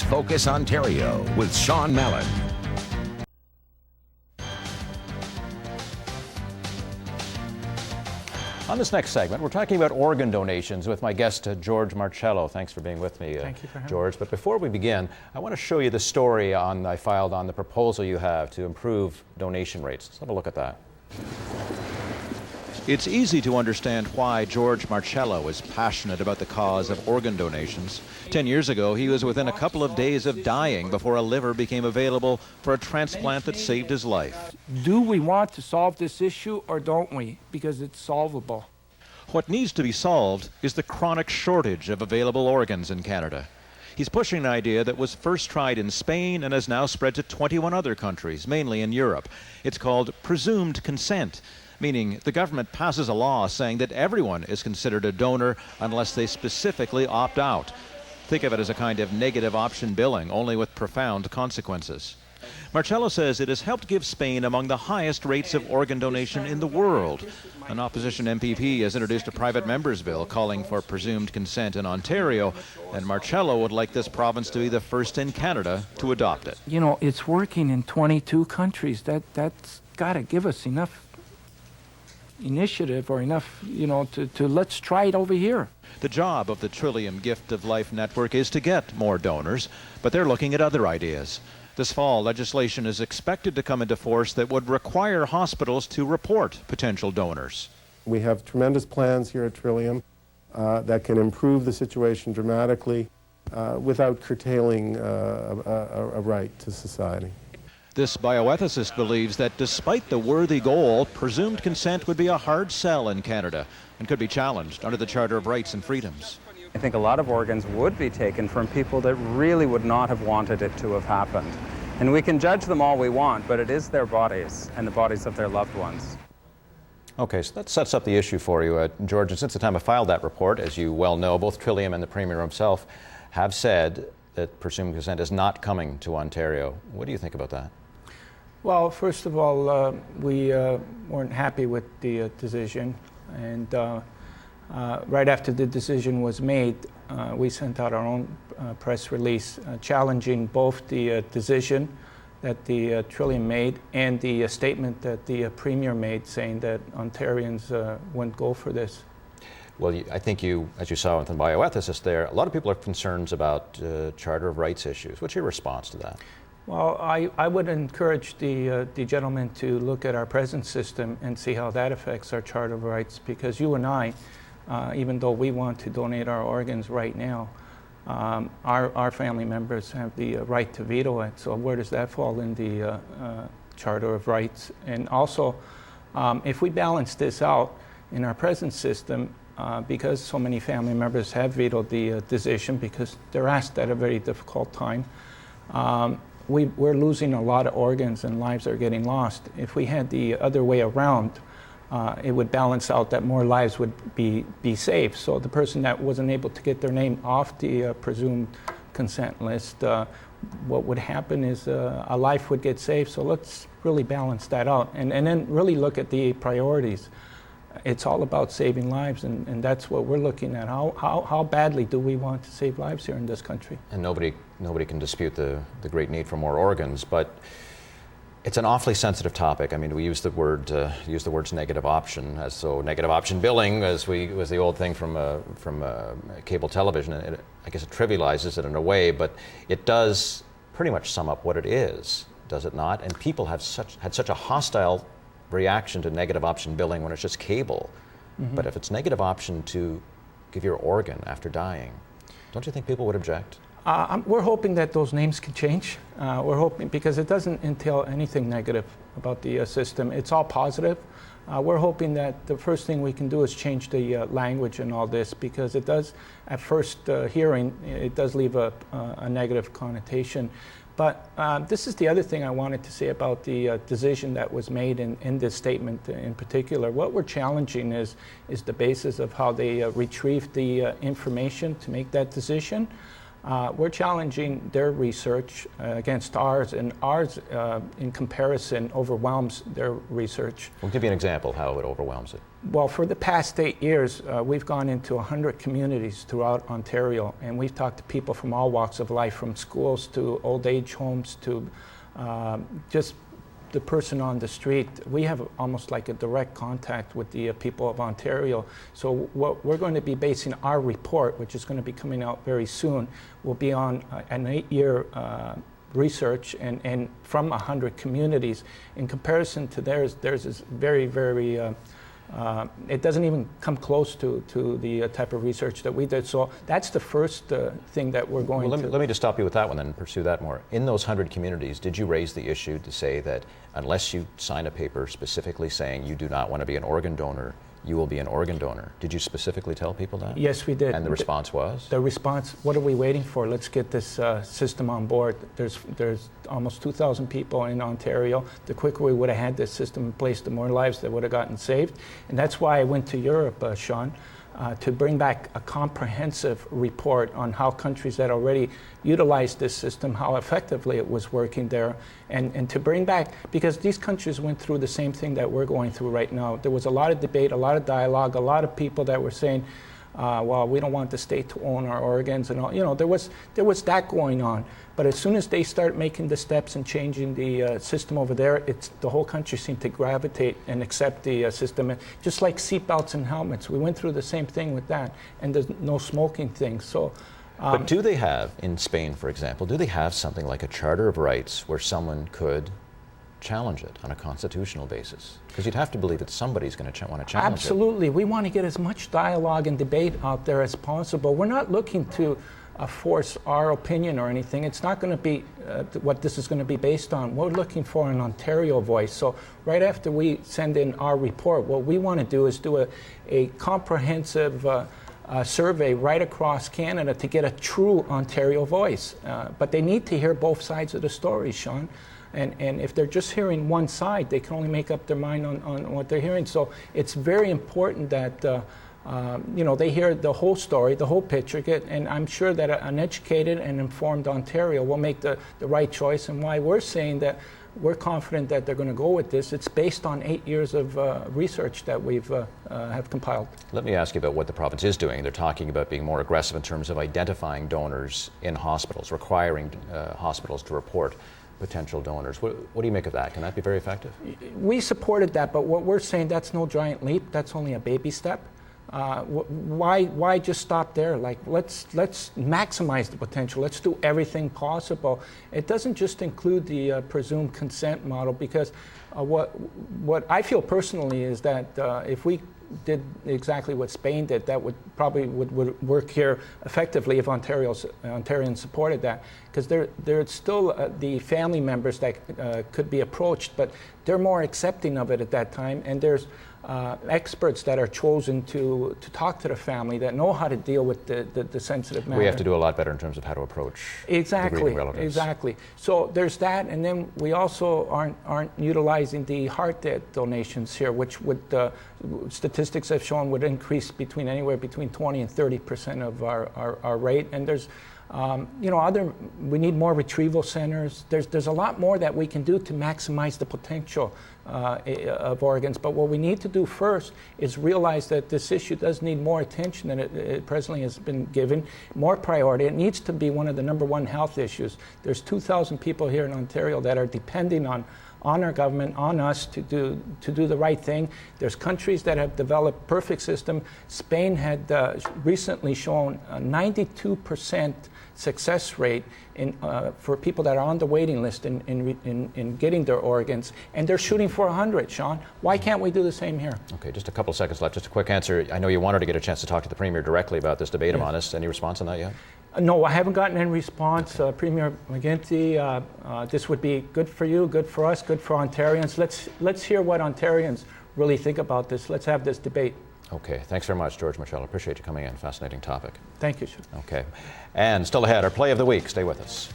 It's Focus Ontario with Sean Mallon. On this next segment, we're talking about organ donations with my guest, George Marcello. Thanks for being with me, Thank you for having George. But before we begin, I want to show you the story I filed on the proposal you have to improve donation rates. Let's have a look at that. It's easy to understand why George Marcello is passionate about the cause of organ donations. 10 years ago, he was within a couple of days of dying before a liver became available for a transplant that saved his life. Do we want to solve this issue or don't we? Because it's solvable. What needs to be solved is the chronic shortage of available organs in Canada. He's pushing an idea that was first tried in Spain and has now spread to 21 other countries, mainly in Europe. It's called presumed consent, meaning the government passes a law saying that everyone is considered a donor unless they specifically opt out. Think of it as a kind of negative option billing, only with profound consequences. Marcello says it has helped give Spain among the highest rates of organ donation in the world. An opposition MPP has introduced a private member's bill calling for presumed consent in Ontario, and Marcello would like this province to be the first in Canada to adopt it. You know, it's working in 22 countries. That's got to give us enough initiative or enough, to let's try it over here. The job of the Trillium Gift of Life Network is to get more donors, but they're looking at other ideas. This fall, legislation is expected to come into force that would require hospitals to report potential donors. We have tremendous plans here at Trillium that can improve the situation dramatically without curtailing a right to society. This bioethicist believes that despite the worthy goal, presumed consent would be a hard sell in Canada and could be challenged under the Charter of Rights and Freedoms. I think a lot of organs would be taken from people that really would not have wanted it to have happened. And we can judge them all we want, but it is their bodies and the bodies of their loved ones. Okay, so that sets up the issue for you, George. And since the time I filed that report, as you well know, both Trillium and the Premier himself have said that presumed consent is not coming to Ontario. What do you think about that? Well, first of all, we weren't happy with the decision, and right after the decision was made, we sent out our own press release challenging both the decision that the Trillium made and the statement that the Premier made saying that Ontarians wouldn't go for this. Well, I think as you saw with the bioethicist there, a lot of people are concerned about Charter of Rights issues. What's your response to that? Well, I would encourage the gentleman to look at our present system and see how that affects our Charter of Rights, because you and I, even though we want to donate our organs right now, our family members have the right to veto it. So where does that fall in the Charter of Rights? And also, if we balance this out in our present system, because so many family members have vetoed the decision because they're asked at a very difficult time, we're losing a lot of organs and lives are getting lost. If we had the other way around, it would balance out that more lives would be saved. So the person that wasn't able to get their name off the presumed consent list, what would happen is a life would get saved. So let's really balance that out and then really look at the priorities. It's all about saving lives, and that's what we're looking at. How badly do we want to save lives here in this country? And nobody can dispute the great need for more organs, but it's an awfully sensitive topic. I mean, we use the words negative option, as so negative option billing was the old thing from cable television. And I guess it trivializes it in a way, but it does pretty much sum up what it is, does it not? And people have had such a hostile reaction to negative option billing when it's just cable. Mm-hmm. But if it's negative option to give your organ after dying, don't you think people would object? We're hoping that those names can change. We're hoping, because it doesn't entail anything negative about the system. It's all positive. We're hoping that the first thing we can do is change the language in all this, because it does, at first hearing, it does leave a negative connotation. But this is the other thing I wanted to say about the decision that was made in this statement in particular. What we're challenging is the basis of how they retrieved the information to make that decision. We're challenging their research against ours, and ours, in comparison, overwhelms their research. Well, give me an example how it overwhelms it. Well, for the past 8 years, we've gone into 100 communities throughout Ontario, and we've talked to people from all walks of life, from schools to old age homes to just the person on the street. We have almost like a direct contact with the people of Ontario. So what we're going to be basing our report, which is going to be coming out very soon, will be on an 8-year research and from 100 communities. In comparison to theirs is very, very, it doesn't even come close to the type of research that we did. So that's the first thing that we're going to... Let me just stop you with that one then and pursue that more. In those 100 communities, did you raise the issue to say that unless you sign a paper specifically saying you do not want to be an organ donor, you will be an organ donor? Did you specifically tell people that? Yes, we did. And the response was? The response, what are we waiting for? Let's get this system on board. There's almost 2,000 people in Ontario. The quicker we would have had this system in place, the more lives that would have gotten saved. And that's why I went to Europe, Sean, to bring back a comprehensive report on how countries that already utilized this system, how effectively it was working there, and to bring back, because these countries went through the same thing that we're going through right now. There was a lot of debate, a lot of dialogue, a lot of people that were saying, well, we don't want the state to own our organs, and all. You know, there was that going on. But as soon as they start making the steps and changing the system over there, the whole country seemed to gravitate and accept the system. And just like seatbelts and helmets, we went through the same thing with that, and there's no smoking thing. So. But do they have, in Spain, for example, do they have something like a Charter of Rights where someone could challenge it on a constitutional basis? Because you'd have to believe that somebody's going to want to challenge it. Absolutely. We want to get as much dialogue and debate out there as possible. We're not looking to force our opinion or anything. It's not going to be what this is going to be based on. We're looking for an Ontario voice. So right after we send in our report, what we want to do is do a comprehensive survey right across Canada to get a true Ontario voice. But they need to hear both sides of the story, Sean. And if they're just hearing one side, they can only make up their mind on what they're hearing. So it's very important that they hear the whole story, the whole picture, and I'm sure that an educated and informed Ontario will make the right choice. And why we're saying that we're confident that they're going to go with this, it's based on 8 years of research that we've have compiled. Let me ask you about what the province is doing. They're talking about being more aggressive in terms of identifying donors in hospitals, requiring hospitals to report potential donors. What do you make of that? Can that be very effective? We supported that, but what we're saying, that's no giant leap. That's only a baby step. Why just stop there? Like, let's maximize the potential. Let's do everything possible. It doesn't just include the presumed consent model, because what I feel personally is that if we did exactly what Spain did, that would probably work here effectively if Ontarians supported that, because there's still the family members that could be approached, but they're more accepting of it at that time, and there's experts that are chosen to talk to the family that know how to deal with the sensitive matter. We have to do a lot better in terms of how to approach the grieving relatives. Exactly. So there's that, and then we also aren't utilizing the heart donations here, which would statistics have shown would increase anywhere between 20 and 30% of our rate. And there's we need more retrieval centers. There's a lot more that we can do to maximize the potential of organs. But what we need to do first is realize that this issue does need more attention than it presently has been given, more priority. It needs to be one of the #1 health issues. There's 2,000 people here in Ontario that are depending on our government, on us to do the right thing. There's countries that have developed perfect system. Spain had recently shown a 92% success rate for people that are on the waiting list in getting their organs, and they're shooting for 100, Sean. Why can't we do the same here? Okay, just a couple seconds left. Just a quick answer. I know you wanted to get a chance to talk to the Premier directly about this debate on this. Any response on that yet? No, I haven't gotten any response. Okay. Premier McGuinty, this would be good for you, good for us, good for Ontarians. Let's hear what Ontarians really think about this. Let's have this debate. Okay, thanks very much, George Michel. Appreciate you coming in. Fascinating topic. Thank you, sir. Okay, and still ahead, our play of the week. Stay with us.